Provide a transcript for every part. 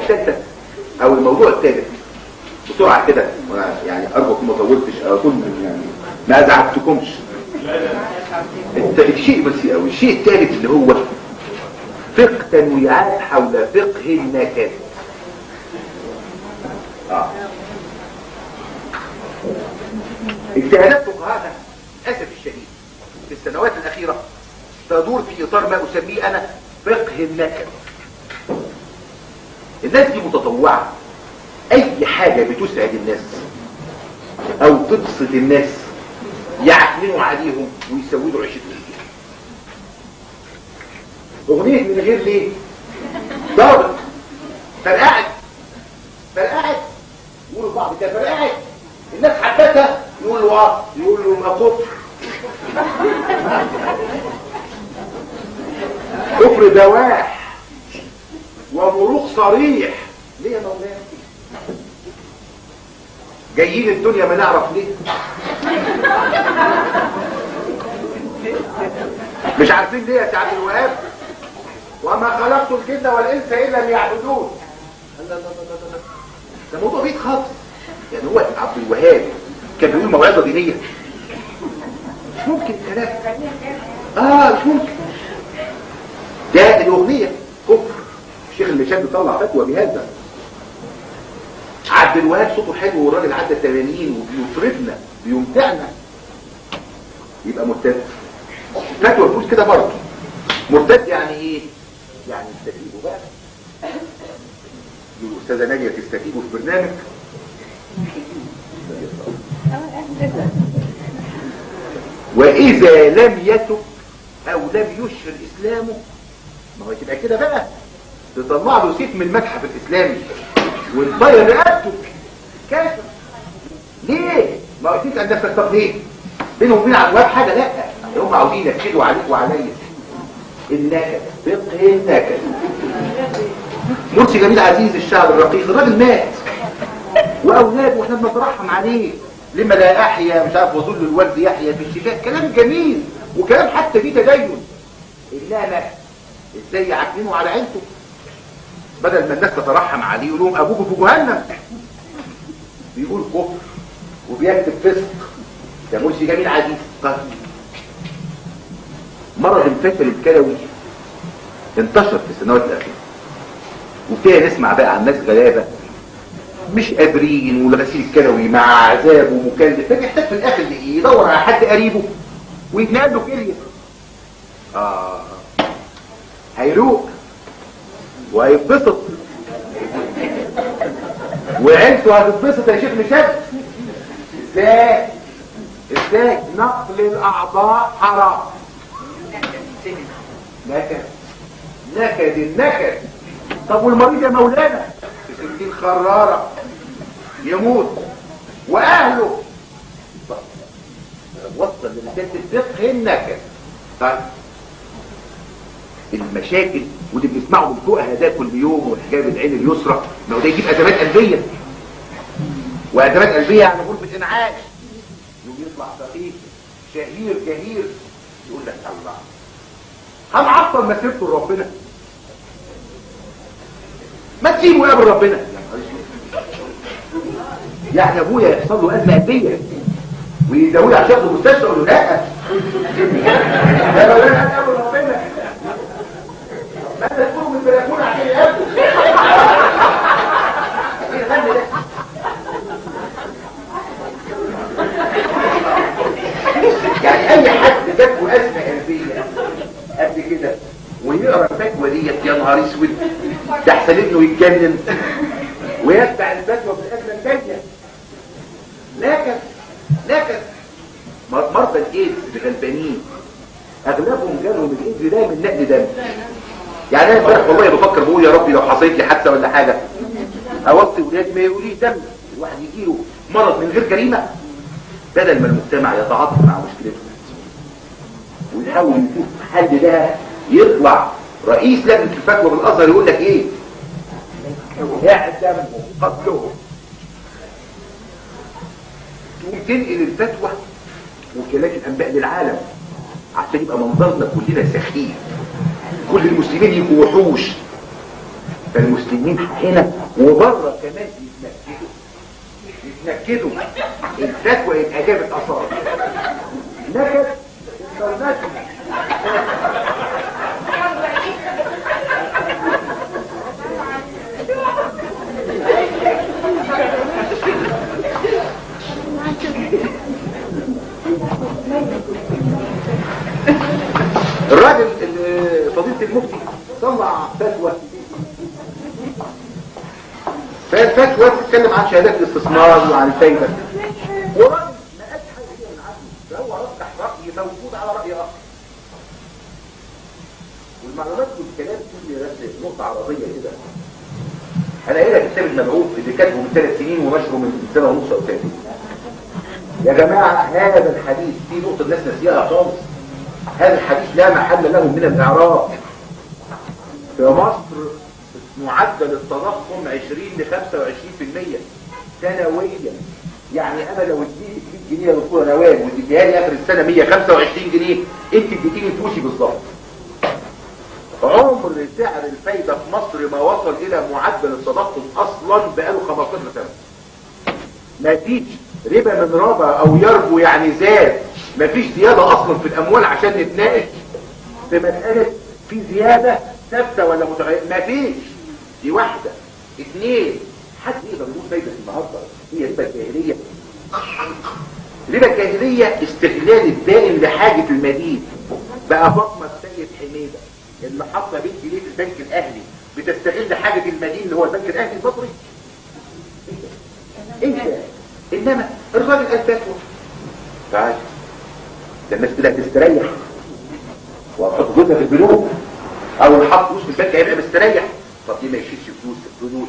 الثالثه او الموضوع الثالث بسرعه كده، وانا يعني ارجو ما طولتش اكون يعني ما ازعجتكمش. الشيء بس او الشيء الثالث اللي هو فقه تنويعات حول فقه النكد. اجتهادات فقهاءنا للاسف الشديد في السنوات الاخيره تدور في اطار ما اسميه انا فقه النكد. الناس دي متطوعه، اي حاجه بتسعد الناس او تبسط الناس يعكننوا عليهم ويسودوا عيشتهم فيها. اغنيه من غير ليه ضابط فرقعت يقولوا بعض كده فرقعت، الناس حبتها يقولوا ما كفر. كفر بواح ومروق صريح. ليه يا مولانا جايين الدنيا ما نعرف ليه؟ مش عارفين ليه يا سي عبد الوهاب؟ وما خلقت الجن والانس الا ليعبدون. ده موضوع بعيد خالص. يعني هو عبد الوهاب كان بيقول موعظه دينيه؟ مش ممكن الكلام. مش ممكن. ده الاغنيه كفر. الشيخ اللي شاب طلع فتوى بهذا. عبد الوهاب صوته حلو والراجل عدى 80 وبيطربنا بيمتعنا، يبقى مرتد. فتوى بتقول كده برضه. مرتد يعني ايه؟ يعني استجيبوا بقى. الاستاذه ناديه تستجيبوا في برنامج. واذا لم يتب او لم يشهر اسلامه، ما هو تبقى كده بقى تطلع له سيف من المتحف الاسلامي وتطير رقبته كافر. ليه؟ ما قلتيش ان نفسك. طب ليه؟ بينهم وبين عبد الوهاب حاجه؟ لا، هم عاوزين يفسدوا عليك وعليا. النكد، فقه النكد. مرسي جميل عزيز الشعب الرقيق، الراجل مات واولاده واحنا بنترحم عليه. لما لا احيا مش عارف وظل الورد يحيا في الشتاء. كلام جميل وكلام حتى فيه تدين. انما ازاي يعكننوا على عيلته بدل ما الناس تترحم عليه يقولوا ابوكوا في جهنم. بيقول كفر وبيكتب فسق. ده مرسي جميل عزيز. طيب مرض الفشل الكلوي انتشر في السنوات الاخيره، وفيها نسمع بقى عن ناس غلابه مش قادرين والغسيل الكلوي مع عذاب ومكلف، فبيحتاج في الاخر يدور على حد قريبه ويتنقل له كليه. هيروق وهيتبسط وعيلته هتتبسط يا شيخ مشاد. ازاي نقل الاعضاء حرام. نكد النكد. طب والمريض يا مولانا في 60 خرارة يموت واهله. طب وصل لمثال الفقه النكد. طيب المشاكل واللي بنسمعه من فوق ده كل يوم والحجاب العين اليسرى، ما هو ده يجيب ازمات قلبيه. وازمات قلبيه يعني غربه انعاش. يوم يطلع فقيه شهير جهير يقول لك الله هنعطل مسيرته لربنا، ما تسيبه يقابل ربنا. يعني ابويا يحصل له ازمه قلبيه ويداويه عشان ياخده مستشفى يقول له لا يا مولانا هتقابل ربنا. ما انت تقول من البلكونه عشان يقابله. ايه الغم ده؟ يعني اي حد جاته ازمه قلبيه قد كده ويقرا الفتوى ديت يا نهار اسود، ده احسن ابنه يتجنن ويتبع الفتوى في الازمه الجايه. لكن مرضى الايدز الغلبانين اغلبهم جالهم الايدز ده من نقل دم. يعني انا امبارح والله بفكر بقول يا ربي لو حصلت لي حادثه ولا حاجه اوصي ولادي ما يقوليش دم. الواحد يجيله مرض من غير جريمه بدل ما المجتمع يتعاطف مع مشكلته ويحاول يشوف حل لها. يطلع رئيس لجنه الفتوى بالازهر يقول لك ايه؟ اعدموا قتلهم. تقوم تنقل الفتوى وكالات الانباء للعالم عشان يبقى منظرنا كلنا سخيف، كل المسلمين يبقوا وحوش. فالمسلمين هنا وبره كمان يتنكدوا الفتوى يبقى جابت اثار نكد الدولات. الراجل فضيلة المفتي طلع فتوى، فالفتوى بتتكلم عن شهادات الاستثمار وعن الفايدة، وراجل ما قالش حاجة كده من عنده، فهو رجح رأي موجود على رأي آخر. والمعلومات والكلام كل بس نقطة عرضية كده. أنا قايل لك كتاب المبعوث اللي كاتبه من 3 سنين ونشره من سنة ونص أو 3. يا جماعة هذا الحديث في نقطة الناس نسيها خالص. هذا الحديث لا محل له من الإعراب. في مصر معدل التضخم 20 ل 25% سنويا. يعني انا لو اديتك 100 جنيه يا دكتوره نوال وتديها لي اخر السنه 125 جنيه انت اديتيني فلوسي بالظبط. عمر سعر الفايده في مصر ما وصل الى معدل التضخم اصلا بقاله 15 سنه. ما فيش ربا من ربا او يربو يعني زاد، ما فيش زياده اصلا في الاموال عشان نتناقش في مساله في زياده ثابته ولا متغيره. ما فيش. دي واحده. 2 حد يقدر يقول فايده النهارده هي ربا الجاهليه؟ ربا الجاهليه استغلال الدائم لحاجه المدين. بقى فاطمه السيد حميده اللي حاطه بنت جنيه في البنك الاهلي بتستغل حاجه المدين اللي هو البنك الاهلي المصري. ايه ده؟ انما الراجل قال فتوى تعال ده الناس كلها تستريح وهتحط فلوسها في البنوك او اللي حط فلوس في البنك هيبقى مستريح. طب ليه ما يشيلش فلوسه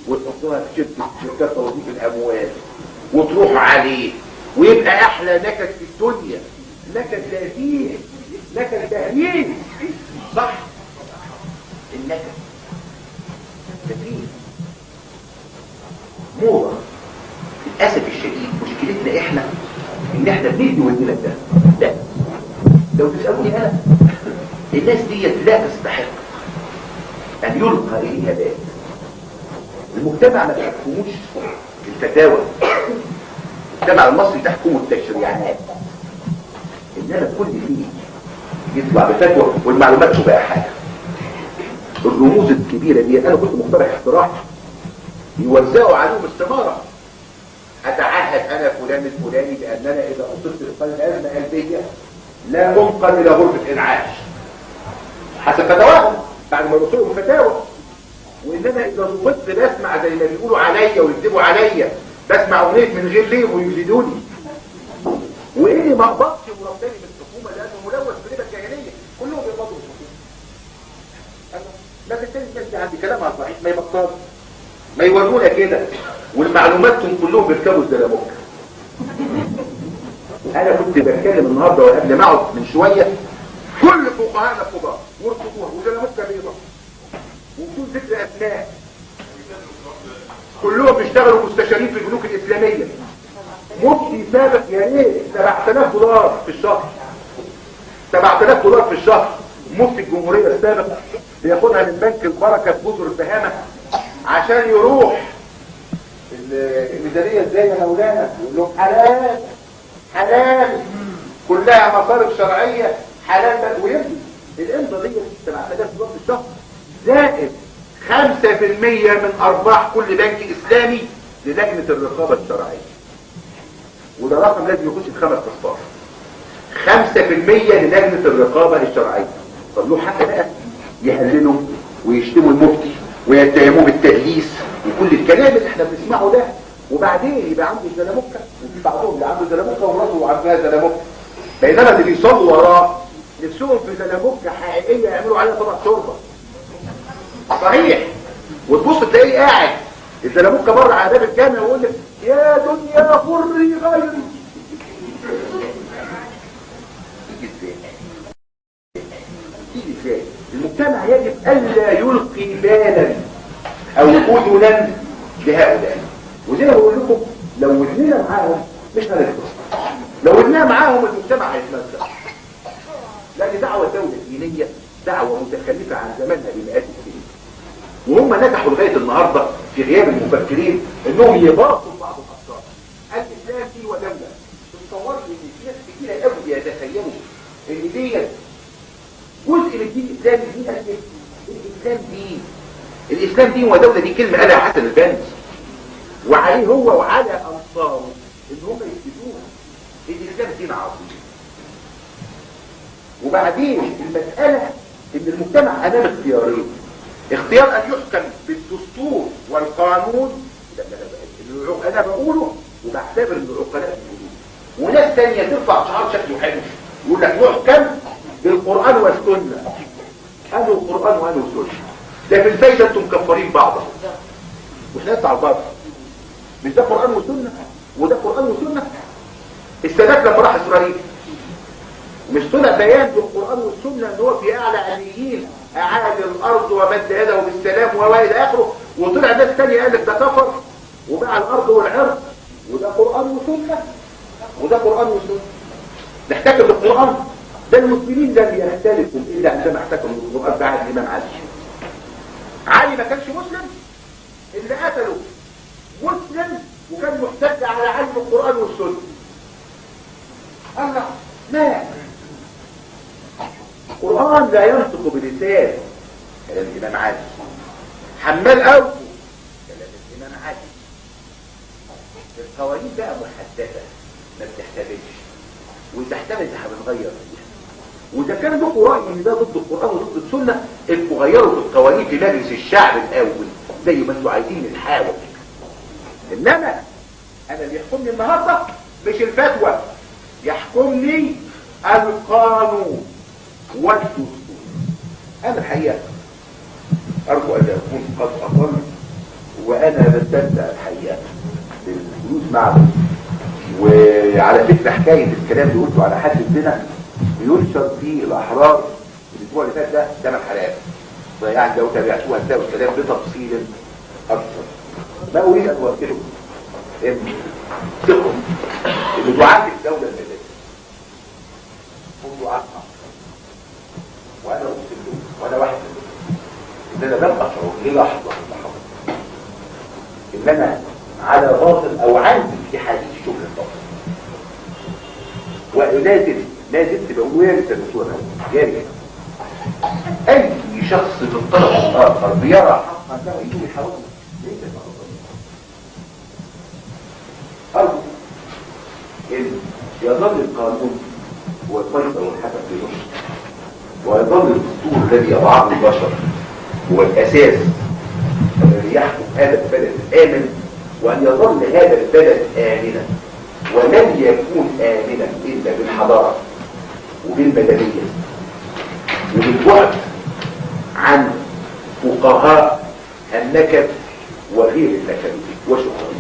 وتحطوها في شركات توظيف الاموال وتروح عليه ويبقى احلى نكد في الدنيا، نكد تهديد، نكد تهديد. صح؟ النكد كثير موضة. للاسف الشديد مشكلتنا احنا ان احنا بندي ودينا ده. لا لو تسألوني انا الناس ديت لا تستحق ان يلقى اليها باب. المجتمع ما تحكموش الفتاوى، المجتمع المصري تحكمه التشريعات، انما كل فيه يطلع بفتوى والمعلومات تبقى حاجه. الرموز الكبيره دي انا كنت مقترح اقتراح يوزعوا عليهم استماره. اتعهد انا فلان الفلاني باننا اذا اصبت بازمه قلبيه لا انقل الى غرفه انعاش حسب فتاواهم بعد ما يوصلوا بفتاوى. وانما اذا ضبطت بسمع زي ما بيقولوا عليا ويكذبوا عليا، بسمع اغنيه من غير ليه ويجلدوني. واني ما اقبضش مرتبي من الحكومه لانه ملوث بربا الجاهليه. كلهم بيقبضوا من الحكومه. لا بالتالي الناس دي عندي كلامها صحيح ما يبطلش، ما يورونا كده والمعلوماتهم كلهم بيركبوا الزلموك. انا كنت بتكلم النهارده وقبل ما اقعد من شويه كل فقهاءنا الكبار ورطبوها وزلموكه بيضاء وبدون ذكر اسماء كلهم بيشتغلوا مستشارين في البنوك الاسلاميه. مفتي سابق يا ريت $7000 في الشهر، $7000 في الشهر. مفتي الجمهوريه السابق بياخدها من بنك البركه في جزر البهامه عشان يروح الميزانيه ازاي يا مولانا؟ يقول لهم حلال حلال كلها مصارف شرعيه حلال. ويمضي الامضه دي $7000 في الشهر زائد 5% من ارباح كل بنك اسلامي للجنه الرقابه الشرعيه. وده رقم لازم يخش في 5 اصفار. 5% للجنه الرقابه الشرعيه. طب له حق بقى يهللوا ويشتموا المفتي ويتهموه بالتدليس وكل الكلام اللي احنا بنسمعه ده، وبعدين يبقى عنده زلموكه وفي بعضهم اللي عنده زلموكه ومراته عندها زلموكه، بينما اللي بيصلوا وراه نفسهم في زلموكه حقيقيه يعملوا عليها طبق شوربه. صحيح. وتبص تلاقيه قاعد الزلموكه بره على باب الجامع ويقول لك يا دنيا فري غيري. تيجي ازاي؟ المجتمع يجب الا يلقي بالا او اذنا لهؤلاء. وزي ما بقول لكم لو ودننا معاهم مش هنخلص، لو ودننا معاهم المجتمع هيتمزق. لان دعوه الدوله الدينيه دعوه متخلفه عن زمانها بمئات السنين. وهم نجحوا لغايه النهارده في غياب المفكرين انهم يباطوا بعض الافكار. الاسلام دين ودوله. تصور ان في ناس كتير قوي بيتخيلوا ان ديت جزء من الدين الاسلامي. دي الاسلام دين. الاسلام دين ودوله، دي كلمه قالها حسن البنا، وعليه هو وعلى انصاره ان هم يثبتوها. الاسلام دين عظيم. وبعدين المساله ان المجتمع امام اختيارين: اختيار ان يحكم بالدستور والقانون، انا بقوله وبعتبر ان العقلاء بيقولوه، وناس ثانيه ترفع شعار شكله حلو يقول لك يحكم بالقران والسنه. قالوا القران وقالوا السنه، ده في الفايده انتم مكفرين بعضهم واحنا نطلع بعض. مش ده قران وسنه وده قران وسنه؟ السادات لما راح اسرائيل مش طلع بيان بالقران والسنه ان هو في اعلى عليين اعاد الارض ومد يده بالسلام والى اخره، وطلع ناس ثانيه قال لك ده كفر وباع الارض والعرض، وده قران وسنه وده قران وسنه. نحتكم للقران. ده المسلمين لم يختلفوا الا عندما احتكموا للقران بعد الامام علي. علي ما كانش مسلم، اللي قتله مسلم وكان محتج على علم القران والسنه. الله لا، القرآن لا ينطق بلسان، كلام الإمام علي. حمال أوفو، كلام الإمام علي. القوانين بقى محددة ما بتحتملش، وإذا احتملت هنغير فيها. وإذا كان لكم رأي إن ده ضد القرآن وضد السنة، انتوا غيروا في القوانين في مجلس الشعب الأول زي ما انتوا عايزين نحاول. إنما أنا اللي يحكمني النهارده مش الفتوى، يحكمني القانون والدستور. انا الحقيقه ارجو ان اكون قد اطلت، وانا بستمتع الحقيقه بالجلوس معكم. وعلى فكره حكايه الكلام اللي قلته على حد الزنا بينشر في الاحرار الاسبوع اللي فات ده 8 حلقات، فيعني لو تابعتوها هتلاقوا الكلام بتفصيل اكثر. ما اريد ان اوكلكم ان ثقوا ان دعاة الدوله المدنيه هم دعاة، وانا اقسم له وانا واحد ان انا لم اشعر للحظه ان انا على باطل او عندي في حديث شبه الباطل. ولازم بقول يا ريت الدكتور يا ريت اي شخص من الطرف الاخر بيرى حقا له يجوز يحاول ليس ارجو ان يظل القانون هو الفيصل والحكم في مصر، ويظل الدستور الذي يضعه البشر هو الاساس الذي يحكم هذا البلد الامن، وان يظل هذا البلد امنا. ولن يكون امنا الا بالحضاره وبالمدنيه وبالبعد عن فقهاء النكد وغير النكد. وشكرا.